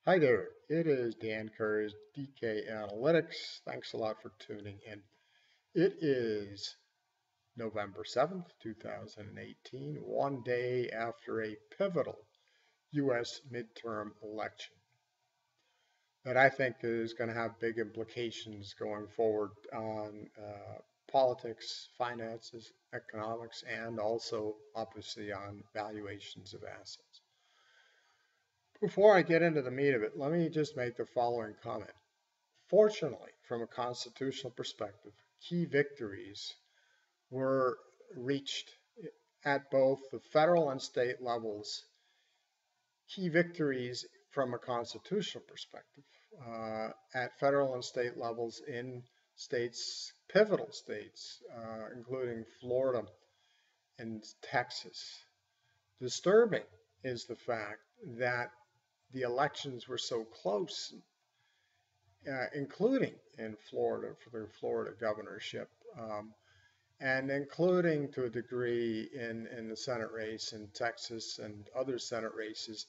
Hi there, it is Dan Kerr's DK Analytics. Thanks a lot for tuning in. It is November 7th, 2018, one day after a pivotal U.S. midterm election that I think is going to have big implications going forward on politics, finances, economics, and also obviously on valuations of assets. Before I get into the meat of it, let me just make the following comment. Fortunately, from a constitutional perspective, key victories were reached at both the federal and state levels. Key victories from a constitutional perspective at federal and state levels in states, pivotal states, including Florida and Texas. Disturbing is the fact that the elections were so close, including in Florida for the Florida governorship, and including to a degree in the Senate race in Texas and other Senate races.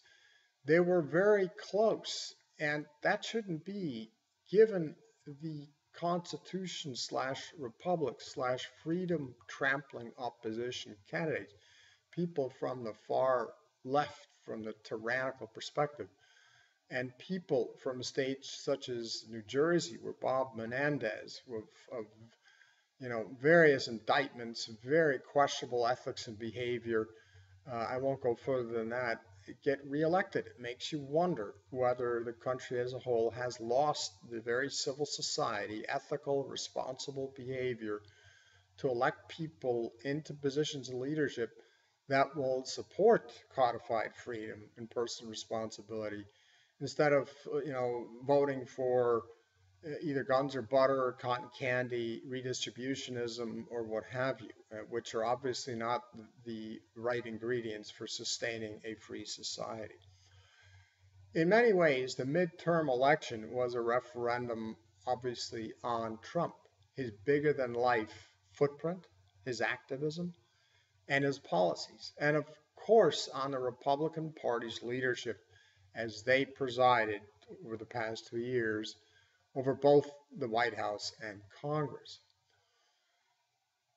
They were very close, and that shouldn't be given the Constitution slash Republic slash freedom trampling opposition candidates, people from the far left, from the tyrannical perspective, and people from states such as New Jersey, where Bob Menendez, of various indictments, very questionable ethics and behavior. I won't go further than that. Get reelected. It makes you wonder whether the country as a whole has lost the very civil society, ethical, responsible behavior to elect people into positions of leadership that will support codified freedom and personal responsibility instead of voting for either guns or butter or cotton candy, redistributionism, or what have you, which are obviously not the right ingredients for sustaining a free society. In many ways, the midterm election was a referendum, obviously, on Trump, his bigger than life footprint, his activism, and his policies, and of course, on the Republican Party's leadership as they presided over the past 2 years over both the White House and Congress.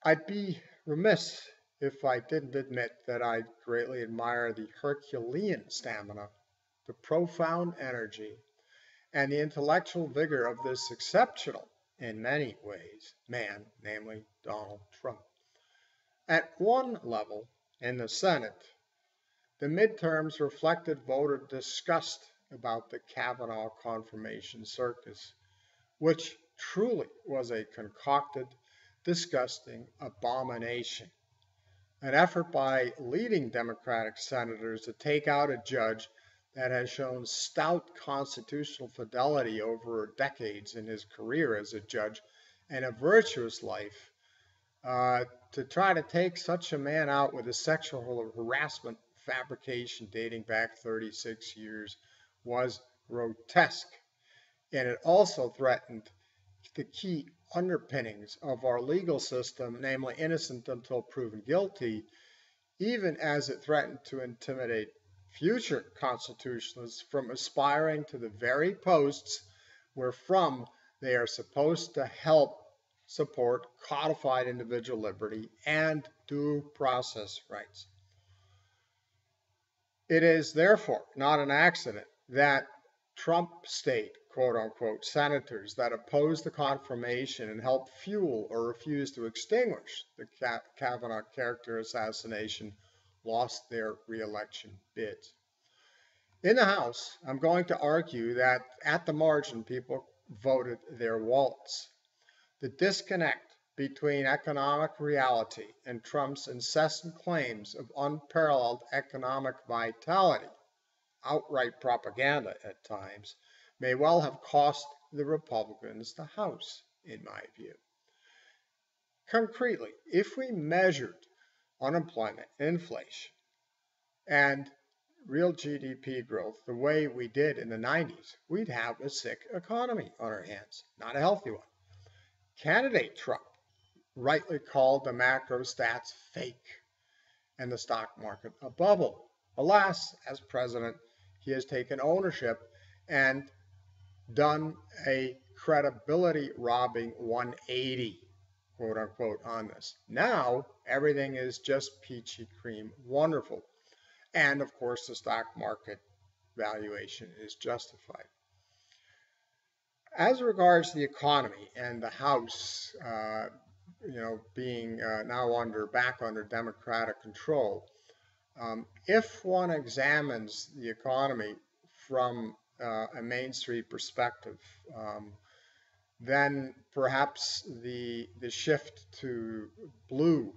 I'd be remiss if I didn't admit that I greatly admire the Herculean stamina, the profound energy, and the intellectual vigor of this exceptional, in many ways, man, namely Donald Trump. At one level, in the Senate, the midterms reflected voter disgust about the Kavanaugh confirmation circus, which truly was a concocted, disgusting abomination. An effort by leading Democratic senators to take out a judge that has shown stout constitutional fidelity over decades in his career as a judge and a virtuous life, to try to take such a man out with a sexual harassment fabrication dating back 36 years was grotesque. And it also threatened the key underpinnings of our legal system, namely innocent until proven guilty, even as it threatened to intimidate future constitutionalists from aspiring to the very posts where from they are supposed to help support codified individual liberty and due process rights. It is therefore not an accident that Trump state, quote unquote, senators that oppose the confirmation and help fuel or refuse to extinguish the Kavanaugh character assassination lost their reelection bids. In the House, I'm going to argue that at the margin, people voted their wallets. The disconnect between economic reality and Trump's incessant claims of unparalleled economic vitality, outright propaganda at times, may well have cost the Republicans the House, in my view. Concretely, if we measured unemployment, inflation, and real GDP growth the way we did in the 90s, we'd have a sick economy on our hands, not a healthy one. Candidate Trump rightly called the macro stats fake and the stock market a bubble. Alas, as president, he has taken ownership and done a credibility robbing 180, quote unquote, on this. Now everything is just peachy cream wonderful. And of course, the stock market valuation is justified. As regards the economy and the House, being now back under Democratic control, if one examines the economy from a Main Street perspective, then perhaps the shift to blue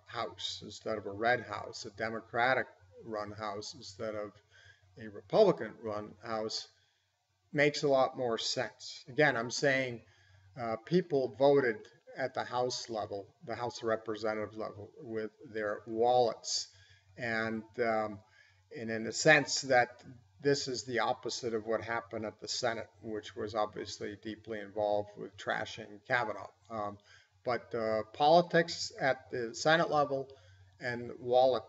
house instead of a red house, a Democratic run house instead of a Republican run house, makes a lot more sense. Again, I'm saying people voted at the House level, the House of Representatives level, with their wallets. And in a sense that this is the opposite of what happened at the Senate, which was obviously deeply involved with trashing Kavanaugh. But politics at the Senate level and wallet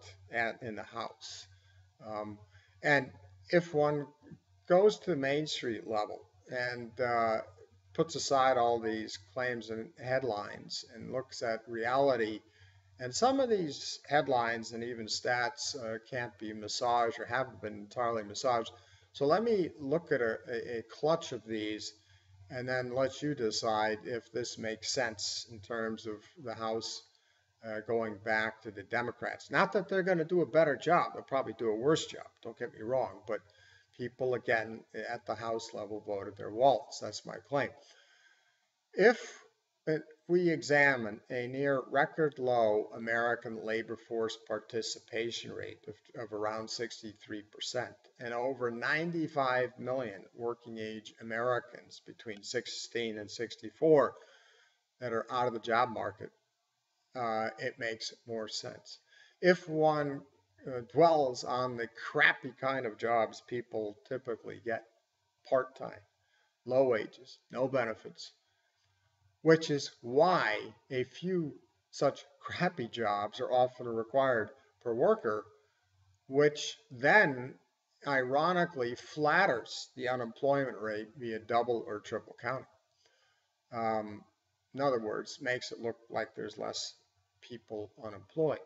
in the House. And if one goes to the Main Street level and puts aside all these claims and headlines and looks at reality, and some of these headlines and even stats can't be massaged or haven't been entirely massaged. So let me look at a clutch of these and then let you decide if this makes sense in terms of the House going back to the Democrats. Not that they're going to do a better job, they'll probably do a worse job, don't get me wrong, but people, again, at the House level voted their wallets. That's my claim. If we examine a near record low American labor force participation rate of around 63% and over 95 million working age Americans between 16 and 64 that are out of the job market, it makes more sense. If one dwells on the crappy kind of jobs people typically get, part-time, low wages, no benefits, which is why a few such crappy jobs are often required per worker, which then ironically flatters the unemployment rate via double or triple counting. In other words, makes it look like there's less people unemployed.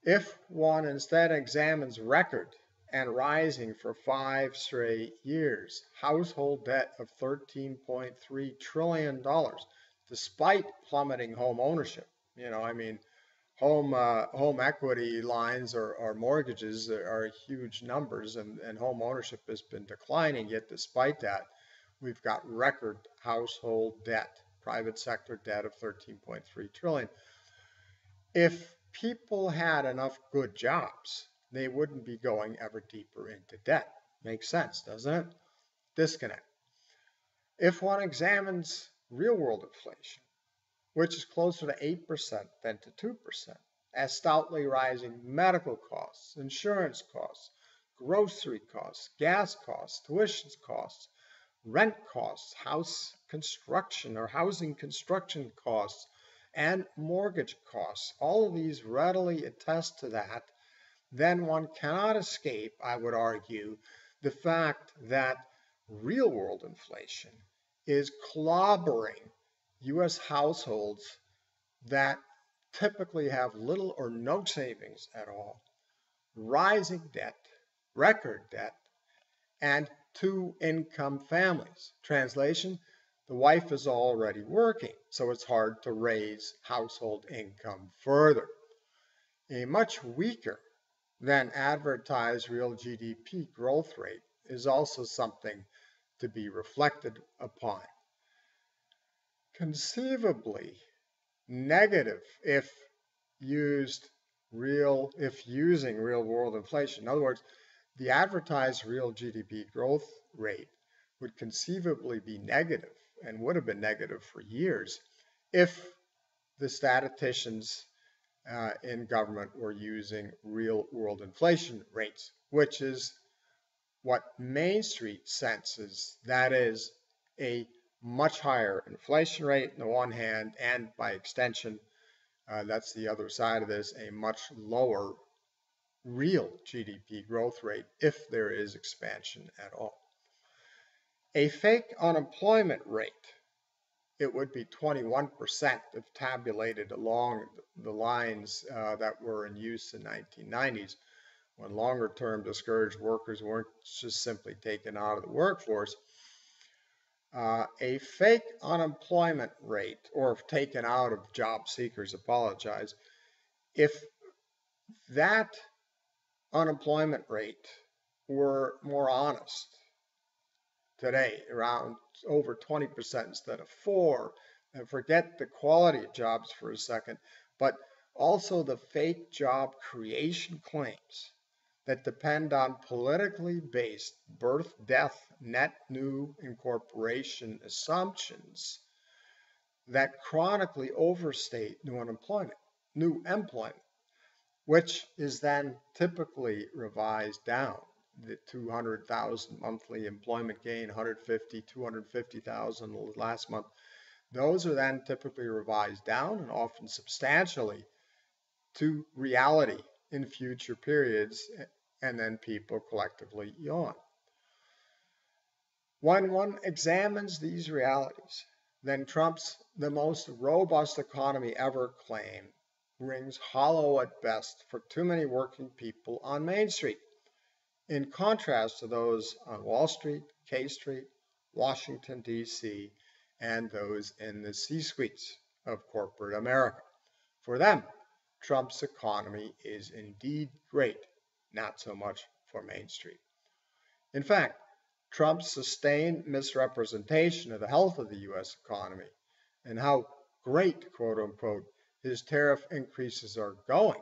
If one instead examines record and rising for 5 straight years, household debt of $13.3 trillion, despite plummeting home ownership. Home equity lines or mortgages are huge numbers, and home ownership has been declining. Yet despite that, we've got record household debt, private sector debt of $13.3 trillion. If people had enough good jobs, they wouldn't be going ever deeper into debt. Makes sense, doesn't it? Disconnect. If one examines real world inflation, which is closer to 8% than to 2%, as stoutly rising medical costs, insurance costs, grocery costs, gas costs, tuition costs, rent costs, house construction or housing construction costs, and mortgage costs, all of these readily attest to that, then one cannot escape, I would argue, the fact that real world inflation is clobbering U.S. households that typically have little or no savings at all, rising debt, record debt, and two-income families. Translation, the wife is already working, so it's hard to raise household income further. A much weaker than advertised real GDP growth rate is also something to be reflected upon. Conceivably negative if using real world inflation. In other words, the advertised real GDP growth rate would conceivably be negative and would have been negative for years if the statisticians in government were using real world inflation rates, which is what Main Street senses. That is a much higher inflation rate on the one hand, and by extension, that's the other side of this, a much lower real GDP growth rate if there is expansion at all. A fake unemployment rate, it would be 21% if tabulated along the lines that were in use in 1990s, when longer-term discouraged workers weren't just simply taken out of the workforce. A fake unemployment rate, or taken out of job seekers, if that unemployment rate were more honest today, around over 20% instead of 4%, and forget the quality of jobs for a second, but also the fake job creation claims that depend on politically based birth, death, net new incorporation assumptions that chronically overstate new employment, which is then typically revised down. The 200,000 monthly employment gain, 150, 250,000 last month. Those are then typically revised down and often substantially to reality in future periods, and then people collectively yawn. When one examines these realities, then Trump's "the most robust economy ever" claim rings hollow at best for too many working people on Main Street, in contrast to those on Wall Street, K Street, Washington, D.C., and those in the C-suites of corporate America. For them, Trump's economy is indeed great, not so much for Main Street. In fact, Trump's sustained misrepresentation of the health of the U.S. economy and how great, quote unquote, his tariff increases are going,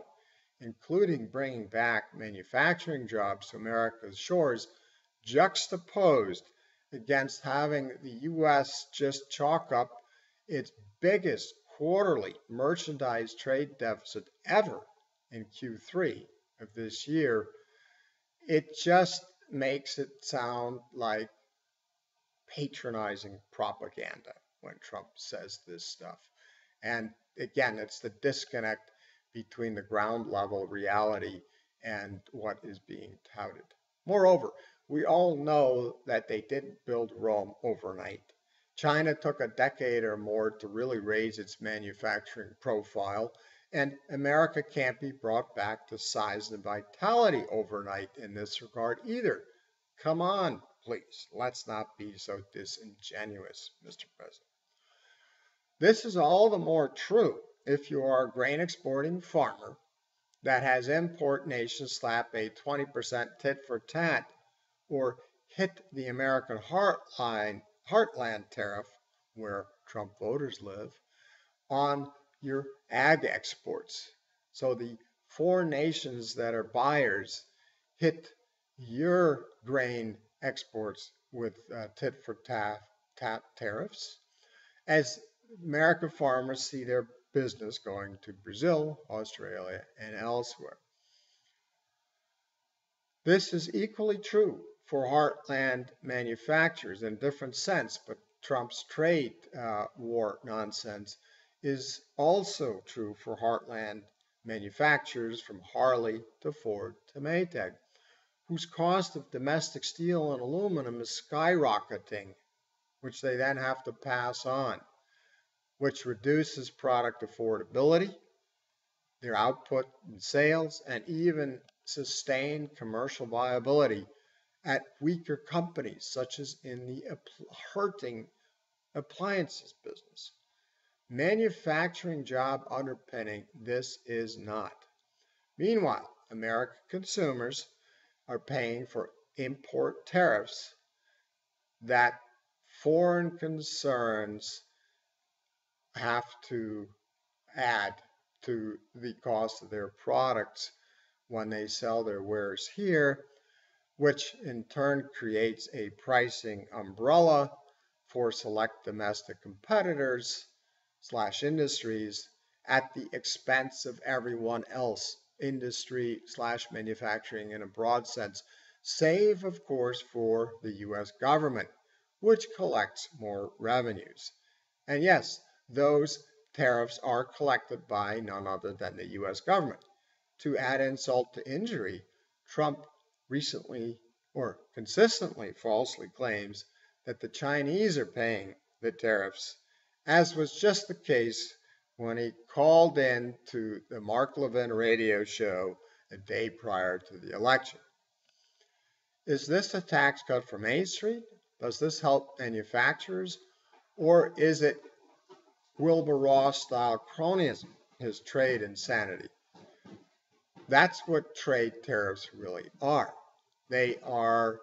including bringing back manufacturing jobs to America's shores, juxtaposed against having the U.S. just chalk up its biggest quarterly merchandise trade deficit ever in Q3 of this year, it just makes it sound like patronizing propaganda when Trump says this stuff. And again, it's the disconnect between the ground level reality and what is being touted. Moreover, we all know that they didn't build Rome overnight. China took a decade or more to really raise its manufacturing profile, and America can't be brought back to size and vitality overnight in this regard either. Come on, please, let's not be so disingenuous, Mr. President. This is all the more true if you are a grain exporting farmer that has import nations slap a 20% tit for tat or hit the American heartland tariff, where Trump voters live, on your ag exports. So the foreign nations that are buyers hit your grain exports with tit for tat tariffs, as American farmers see their business going to Brazil, Australia, and elsewhere. This is equally true for heartland manufacturers in a different sense, but Trump's trade war nonsense is also true for heartland manufacturers from Harley to Ford to Maytag, whose cost of domestic steel and aluminum is skyrocketing, which they then have to pass on, which reduces product affordability, their output and sales, and even sustained commercial viability at weaker companies, such as in the hurting appliances business. Manufacturing job underpinning this is not. Meanwhile, American consumers are paying for import tariffs that foreign concerns have to add to the cost of their products when they sell their wares here, which in turn creates a pricing umbrella for select domestic competitors / industries at the expense of everyone else, industry / manufacturing in a broad sense, save, of course, for the U.S. government, which collects more revenues. And yes, those tariffs are collected by none other than the U.S. government. to add insult to injury, Trump recently or consistently falsely claims that the Chinese are paying the tariffs, as was just the case when he called in to the Mark Levin radio show a day prior to the election. Is this a tax cut for Main Street? Does this help manufacturers? Or is it Wilbur Ross style cronyism, his trade insanity? That's what trade tariffs really are. They are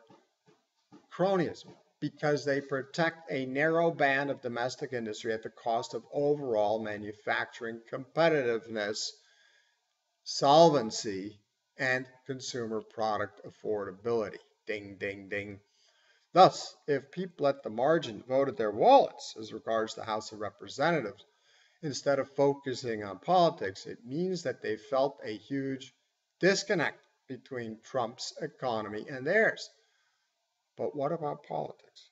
cronyism because they protect a narrow band of domestic industry at the cost of overall manufacturing competitiveness, solvency, and consumer product affordability. Ding, ding, ding. Thus, if people at the margin voted their wallets as regards the House of Representatives, instead of focusing on politics, it means that they felt a huge disconnect between Trump's economy and theirs. But what about politics?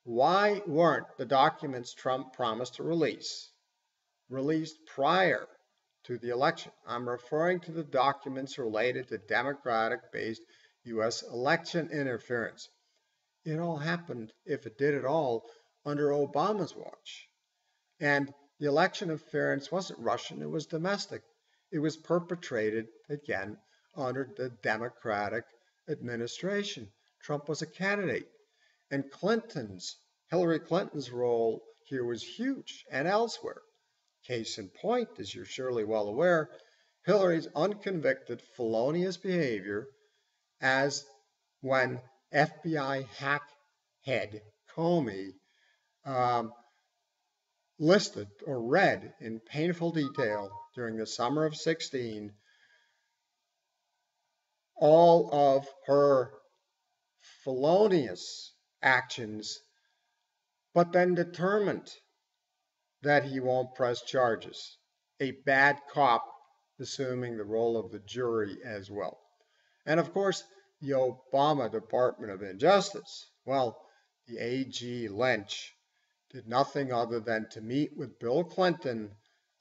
Why weren't the documents Trump promised to released prior to the election? I'm referring to the documents related to Democratic-based U.S. election interference. It all happened, if it did at all, under Obama's watch. And the election interference wasn't Russian, it was domestic. It was perpetrated, again, under the Democratic administration. Trump was a candidate. And Hillary Clinton's role here was huge and elsewhere. Case in point, as you're surely well aware, Hillary's unconvicted felonious behavior as when FBI hack head Comey listed or read in painful detail during the summer of 16 all of her felonious actions, but then determined that he won't press charges. A bad cop assuming the role of the jury as well. And of course, the Obama Department of Injustice, well, the AG Lynch did nothing other than to meet with Bill Clinton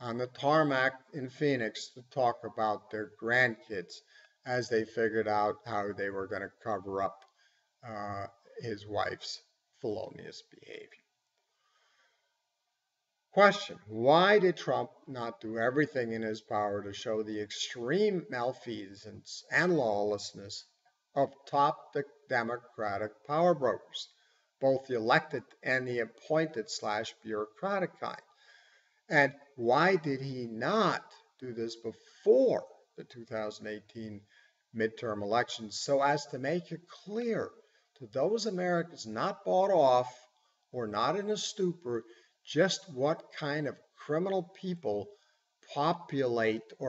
on the tarmac in Phoenix to talk about their grandkids as they figured out how they were going to cover up his wife's felonious behavior. Question: why did Trump not do everything in his power to show the extreme malfeasance and lawlessness of top Democratic power brokers, both the elected and the appointed / bureaucratic kind? And why did he not do this before the 2018 midterm elections so as to make it clear to those Americans not bought off or not in a stupor just what kind of criminal people populated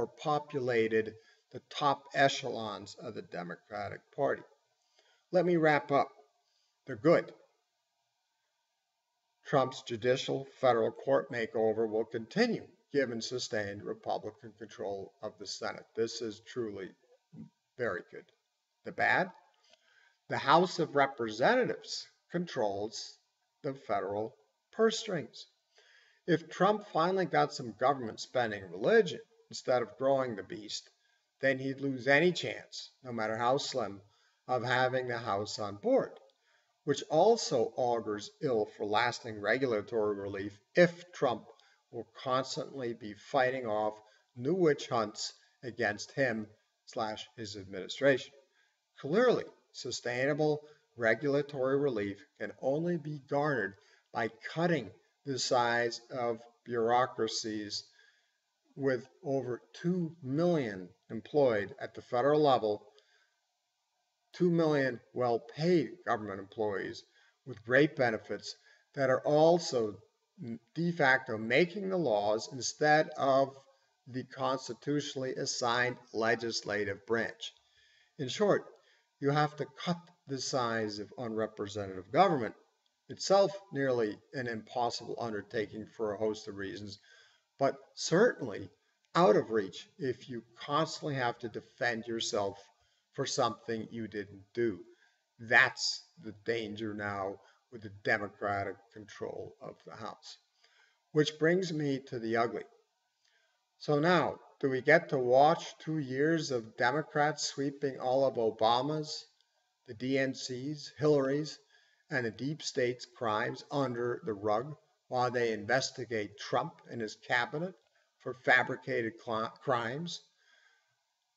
the top echelons of the Democratic Party? Let me wrap up. They're good. Trump's judicial federal court makeover will continue given sustained Republican control of the Senate. This is truly very good. The bad? The House of Representatives controls the federal purse strings. If Trump finally got some government spending religion instead of growing the beast, then he'd lose any chance, no matter how slim, of having the House on board, which also augurs ill for lasting regulatory relief if Trump will constantly be fighting off new witch hunts against him / his administration. Clearly, sustainable regulatory relief can only be garnered by cutting the size of bureaucracies with over 2 million employed at the federal level, 2 million well-paid government employees with great benefits that are also de facto making the laws instead of the constitutionally assigned legislative branch. In short, you have to cut the size of unrepresentative government, itself nearly an impossible undertaking for a host of reasons, but certainly out of reach if you constantly have to defend yourself for something you didn't do. That's the danger now with the Democratic control of the House. Which brings me to the ugly. So now, do we get to watch 2 years of Democrats sweeping all of Obama's, the DNC's, Hillary's, and the deep state's crimes under the rug while they investigate Trump and his cabinet for fabricated crimes,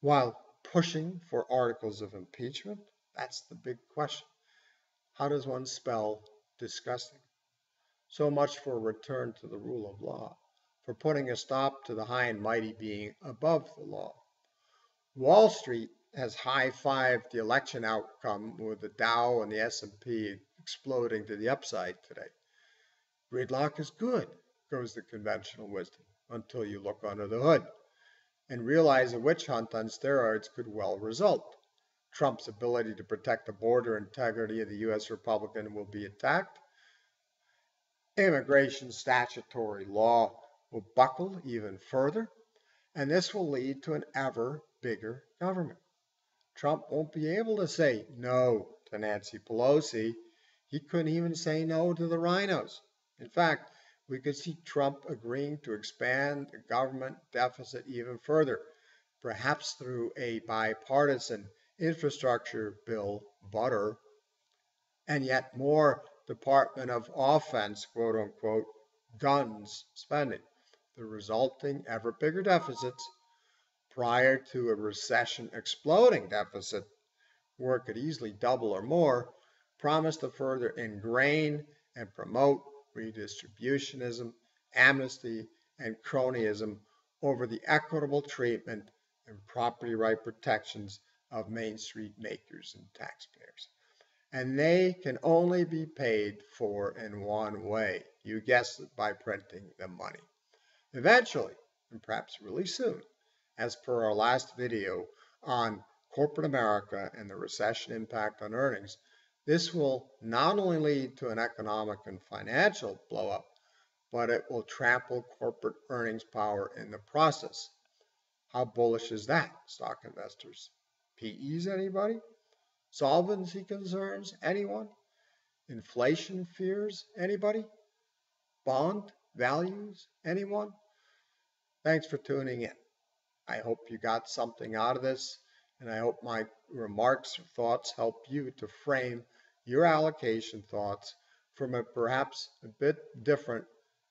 while pushing for articles of impeachment? That's the big question. How does one spell disgusting? So much for a return to the rule of law, for putting a stop to the high and mighty being above the law. Wall Street has high-fived the election outcome with the Dow and the S&P exploding to the upside today. Gridlock is good, goes the conventional wisdom, until you look under the hood and realize a witch hunt on steroids could well result. Trump's ability to protect the border integrity of the U.S. Republican will be attacked. Immigration statutory law will buckle even further, and this will lead to an ever bigger government. Trump won't be able to say no to Nancy Pelosi. He couldn't even say no to the rhinos. In fact, we could see Trump agreeing to expand the government deficit even further, perhaps through a bipartisan infrastructure bill, butter, and yet more Department of Offense, quote unquote, guns spending, the resulting ever bigger deficits prior to a recession exploding deficit where it could easily double or more, promise to further ingrain and promote redistributionism, amnesty, and cronyism over the equitable treatment and property right protections of Main Street makers and taxpayers. And they can only be paid for in one way. You guessed it, by printing the money. Eventually, and perhaps really soon, as per our last video on corporate America and the recession impact on earnings, this will not only lead to an economic and financial blowup, but it will trample corporate earnings power in the process. How bullish is that, stock investors? PEs, anybody? Solvency concerns, anyone? Inflation fears, anybody? Bond values, anyone? Thanks for tuning in. I hope you got something out of this, and I hope my remarks or thoughts help you to frame your allocation thoughts from a perhaps a bit different,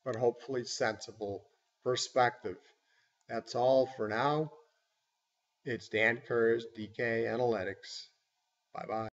but hopefully sensible perspective. That's all for now. It's Dan Kurz, DK Analytics. Bye-bye.